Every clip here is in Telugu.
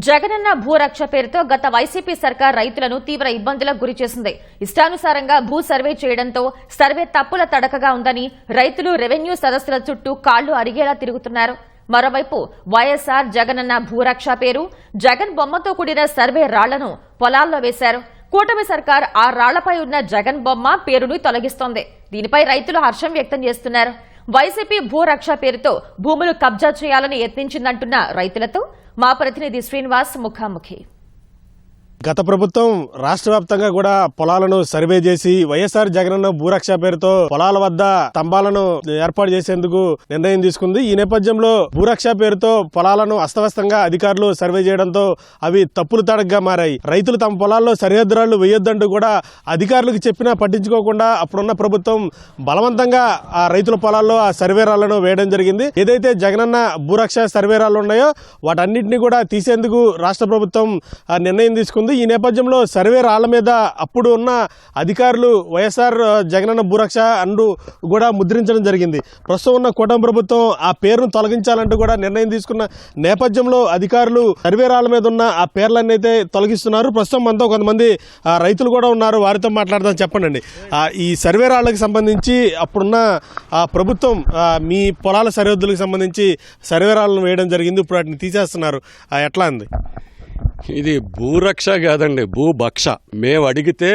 జగనన్న భూరక్ష పేరుతో గత వైసీపీ సర్కార్ రైతులను తీవ్ర ఇబ్బందులకు గురిచేసింది. ఇష్టానుసారంగా భూ సర్వే చేయడంతో సర్వే తప్పుల తడకగా ఉందని రైతులు రెవెన్యూ సదస్సుల చుట్టూ కాళ్లు అరిగేలా తిరుగుతున్నారు. మరోవైపు వైఎస్ఆర్ జగనన్న భూరక్ష పేరు జగన్ బొమ్మతో కూడిన సర్వే రాళ్లను పొలాల్లో వేశారు. కూటమి సర్కార్ ఆ రాళ్లపై ఉన్న జగన్ బొమ్మ పేరును తొలగిస్తోంది. దీనిపై రైతులు హర్షం వ్యక్తం చేస్తున్నారు. వైసీపీ భూరక్ష పేరుతో భూములు కబ్జా చేయాలని యత్నించిందంటున్న రైతులతో మా ప్రతినిధి శ్రీనివాస్ ముఖాముఖి. గత ప్రభుత్వం రాష్ట్ర వ్యాప్తంగా కూడా పొలాలను సర్వే చేసి వైఎస్ఆర్ జగనన్న భూరక్ష పేరుతో పొలాల వద్ద స్తంభాలను ఏర్పాటు చేసేందుకు నిర్ణయం తీసుకుంది. ఈ నేపథ్యంలో భూరక్ష పేరుతో పొలాలను అస్తవ్యస్తంగా అధికారులు సర్వే చేయడంతో అవి తప్పులు తడగ్గా మారాయి. రైతులు తమ పొలాల్లో సరిహద్దు రాళ్లు వేయొద్దంటూ కూడా అధికారులకు చెప్పినా పట్టించుకోకుండా అప్పుడున్న ప్రభుత్వం బలవంతంగా ఆ రైతుల పొలాల్లో ఆ సర్వే రాళ్లను వేయడం జరిగింది. ఏదైతే జగనన్న భూరక్ష సర్వే రాళ్లు ఉన్నాయో వాటన్నింటినీ కూడా తీసేందుకు రాష్ట్ర ప్రభుత్వం నిర్ణయం తీసుకుంది. ఈ నేపథ్యంలో సర్వే రాళ్ల మీద అప్పుడు ఉన్న అధికారులు వైఎస్ఆర్ జగనన్న భూరక్ష అంటూ కూడా ముద్రించడం జరిగింది. ప్రస్తుతం ఉన్న కూటమి ప్రభుత్వం ఆ పేరును తొలగించాలంటూ కూడా నిర్ణయం తీసుకున్న నేపథ్యంలో అధికారులు సర్వే రాళ్ల మీద ఉన్న ఆ పేర్లన్నీ అయితే తొలగిస్తున్నారు. ప్రస్తుతం మనతో కొంతమంది రైతులు కూడా ఉన్నారు, వారితో మాట్లాడదాం. చెప్పండి, ఈ సర్వే రాళ్లకు సంబంధించి అప్పుడున్న ప్రభుత్వం మీ పొలాల సరిహద్దులకు సంబంధించి సర్వే రాళ్లను వేయడం జరిగింది, ఇప్పుడు వాటిని తీసేస్తున్నారు, ఎట్లా అంది? ఇది భూరక్ష కాదండి, భూభక్ష. మేము అడిగితే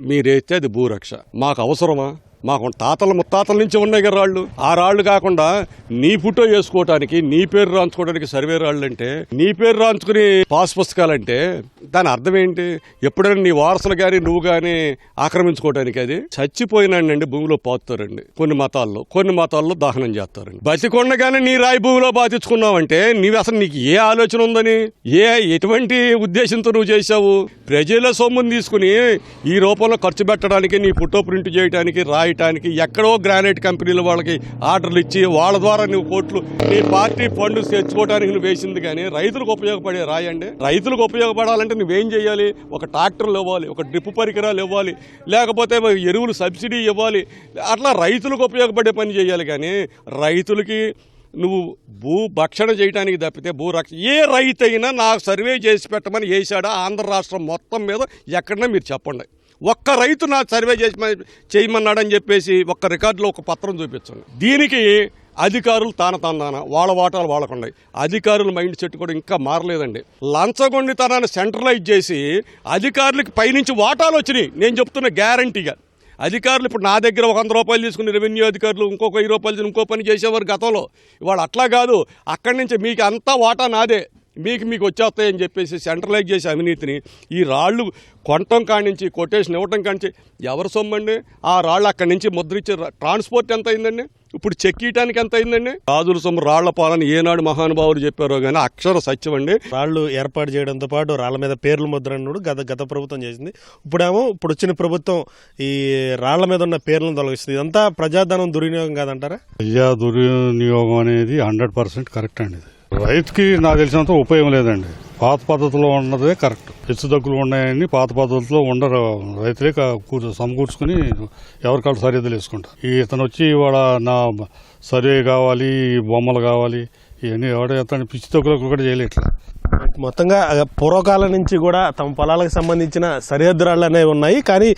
మీరైతే అది భూరక్ష. మాకు అవసరమా? మాకు తాతల ముత్తాతల నుంచి ఉన్నాయి కదా రాళ్ళు. ఆ రాళ్ళు కాకుండా నీ ఫోటో వేసుకోవటానికి, నీ పేరు రాయించుకోవడానికి సర్వే రాళ్ళు అంటే, నీ పేరు రాయించుకుని పాస్ పుస్తకాలంటే దాని అర్థం ఏంటి? ఎప్పుడైనా నీ వారసులు కానీ నువ్వు కానీ ఆక్రమించుకోవడానికి అది చచ్చిపోయినాడండి భూమిలో పాతుతారండి. కొన్ని మతాల్లో దహనం చేస్తారండి. బతికొండగానే నీ రాయి భూమిలో బాధించుకున్నావంటే నీకు ఏ ఆలోచన ఉందని, ఎటువంటి ఉద్దేశంతో నువ్వు చేశావు? ప్రజల సొమ్ముని తీసుకుని ఈ రూపంలో ఖర్చు పెట్టడానికి, నీ ఫోటో ప్రింట్ చేయడానికి, రాయటానికి ఎక్కడో గ్రానైట్ కంపెనీలు వాళ్ళకి ఆర్డర్లు ఇచ్చి వాళ్ళ ద్వారా నువ్వు కోట్లు నీ పార్టీ ఫండ్ తెచ్చుకోవడానికి నువ్వు వేసింది. కానీ రైతులకు ఉపయోగపడే రాయండి. రైతులకు ఉపయోగపడాలంటే నువ్వేం చేయాలి? ఒక ట్రాక్టర్లు ఇవ్వాలి, ఒక డ్రిప్ పరికరాలు ఇవ్వాలి, లేకపోతే ఎరువులు సబ్సిడీ ఇవ్వాలి. అట్లా రైతులకు ఉపయోగపడే పని చేయాలి. కానీ రైతులకి నువ్వు భూభక్షణ చేయడానికి తప్పితే భూరక్ష ఏ రైతు అయినా నాకు సర్వే చేసి పెట్టమని వేసాడా ఆంధ్ర రాష్ట్రం మొత్తం మీద ఎక్కడన్నా మీరు చెప్పండి. ఒక్క రైతు నాకు సర్వే చేయమన్నాడని చెప్పేసి ఒక్క రికార్డులో ఒక పత్రం చూపించండి. దీనికి అధికారులు తానతందాన వాళ్ళ వాటాలు వాళ్ళకున్నాయి. అధికారుల మైండ్ సెట్ కూడా ఇంకా మారలేదండి. లంచగొండితనాన్ని సెంట్రలైజ్ చేసి అధికారులకి పైనుంచి వాటాలు వచ్చినాయి. నేను చెప్తున్న గ్యారంటీగా అధికారులు ఇప్పుడు నా దగ్గర 100 రూపాయలు తీసుకుని రెవెన్యూ అధికారులు ఇంకొక 10 రూపాయలు ఇంకో పని చేసేవారు గతంలో. ఇవాళ అట్లా కాదు. అక్కడి నుంచి మీకు అంతా వాటా నాదే, మీకు వచ్చేస్తాయని చెప్పేసి సెంట్రలైజ్ చేసి అవినీతిని ఈ రాళ్ళు కొనటం కానించి కొటేషన్ ఇవ్వటం కానించి ఎవరు సొమ్మండి? ఆ రాళ్ళు అక్కడి నుంచి ముద్రించే ట్రాన్స్పోర్ట్ ఎంత అయిందండి? ఇప్పుడు చెక్కీయటానికి ఎంత అయిందండి? రాజుల సొమ్ము రాళ్ల పాలని ఏనాడు మహానుభావులు చెప్పారో కానీ అక్షర సత్యం అండి. రాళ్లు ఏర్పాటు చేయడంతో పాటు రాళ్ల మీద పేర్లు ముద్రను గత ప్రభుత్వం చేసింది. ఇప్పుడు వచ్చిన ప్రభుత్వం ఈ రాళ్ల మీద ఉన్న పేర్లను తొలగిస్తుంది. ఇదంతా ప్రజాధనం దుర్వినియోగం కాదంటారా? ప్రజా దుర్వినియోగం అనేది 100% కరెక్ట్ అండి. రైతుకి నాకు తెలిసినంత ఉపయోగం లేదండి. పాత పద్ధతిలో ఉన్నదే కరెక్ట్. హెచ్చుతగ్గులు ఉన్నాయని పాత పద్ధతిలో ఉండరు. రైతులే సమకూర్చుకుని ఎవరికాళ్ళు సరిహద్దులు వేసుకుంటారు. ఇతను వచ్చి ఇవాళ నా సర్వే కావాలి, బొమ్మలు కావాలి, ఇవన్నీ ఎవడ పిచ్చి తగ్గులకు కూడా చేయలేట్లా. మొత్తంగా పూర్వకాలం నుంచి కూడా తమ పొలాలకు సంబంధించిన సరిహద్దు రాళ్ళు అనేవి ఉన్నాయి. కానీ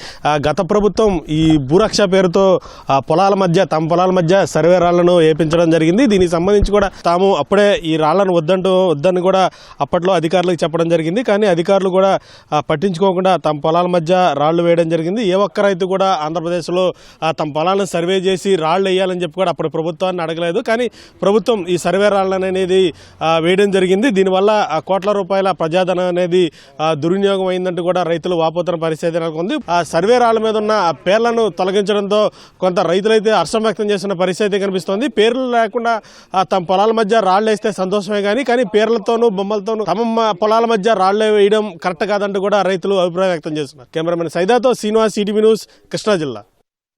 గత ప్రభుత్వం ఈ భూరక్ష పేరుతో తమ పొలాల మధ్య సర్వే రాళ్లను వేయించడం జరిగింది. దీనికి సంబంధించి కూడా తాము అప్పుడే ఈ రాళ్లను వద్దని కూడా అప్పట్లో అధికారులకు చెప్పడం జరిగింది. కానీ అధికారులు కూడా పట్టించుకోకుండా తమ పొలాల మధ్య రాళ్లు వేయడం జరిగింది. ఏ ఒక్క రైతు కూడా ఆంధ్రప్రదేశ్లో తమ పొలాలను సర్వే చేసి రాళ్లు వేయాలని చెప్పి కూడా అప్పుడు ప్రభుత్వాన్ని అడగలేదు. కానీ ప్రభుత్వం ఈ సర్వే రాళ్లను అనేది వేయడం జరిగింది. దీనివల్ల కోట్ల రూపాయల ప్రజాధనం అనేది దుర్వినియోగం అయిందంటూ కూడా రైతులు వాపోతున్న పరిస్థితి నెలకొంది. ఆ సర్వే రాళ్ల మీద ఉన్న పేర్లను తొలగించడంతో కొంత రైతులైతే హర్షం వ్యక్తం చేస్తున్న పరిస్థితి కనిపిస్తోంది. పేర్లు లేకుండా తమ పొలాల మధ్య రాళ్లు వేస్తే సంతోషమే కానీ పేర్లతోనూ బొమ్మలతోనూ తమ పొలాల మధ్య రాళ్లు వేయడం కరెక్ట్ కాదంటూ కూడా రైతులు అభిప్రాయం వ్యక్తం చేస్తున్నారు. కెమెరామెన్ సైదాతో శ్రీనివాస్, ఈటీవీ న్యూస్, కృష్ణా జిల్లా.